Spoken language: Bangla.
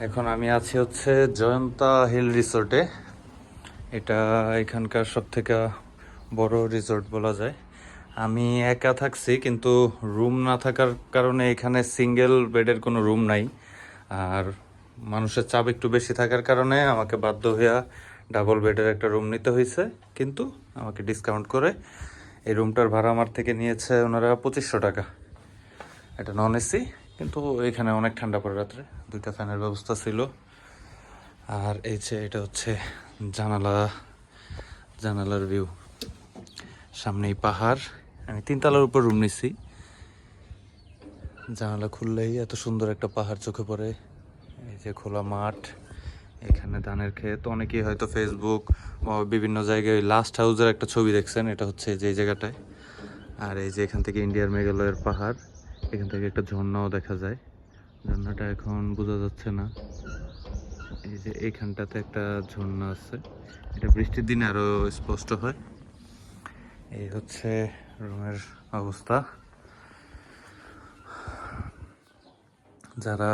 এখন আমি আছি হচ্ছে জয়ন্তা হিল রিসোর্টে। এটা এখানকার সব থেকে বড় রিসোর্ট বলা যায়। আমি একা থাকছি, কিন্তু রুম না থাকার কারণে এখানে সিঙ্গেল বেডের কোনো রুম নাই। আর মানুষের চাপ একটু বেশি থাকার কারণে আমাকে বাধ্য হইয়া ডাবল বেডের একটা রুম নিতে হয়েছে। কিন্তু আমাকে ডিসকাউন্ট করে এই রুমটার ভাড়া আমার থেকে নিয়েছে ওনারা 2500 টাকা। এটা নন এসি, কিন্তু এখানে অনেক ঠান্ডা পড়ে রাত্রে, দুইটা ফ্যানের ব্যবস্থা ছিল। আর এই যে এটা হচ্ছে জানালার ভিউ, সামনেই পাহাড়। আমি 3 তলার উপর রুম নিছি। জানালা খুললেই এত সুন্দর একটা পাহাড় চোখে পড়ে। এই যে খোলা মাঠ, এখানে ধানের ক্ষেত। অনেকেই হয়তো ফেসবুক বা বিভিন্ন জায়গায় লাস্ট হাউসের একটা ছবি দেখছেন, এটা হচ্ছে যে জায়গাটায়। আর এই যে এখান থেকে ইন্ডিয়ার মেঘালয়ের পাহাড়, এখান থেকে একটা ঝর্ণাও দেখা যায়। ঝর্ণাটা এখন বোঝা যাচ্ছে না। এই যে এইখানটাতে একটা ঝর্ণা আছে, এটা বৃষ্টির দিনে আরো স্পষ্ট হয়। এই হচ্ছে রুমের অবস্থা। যারা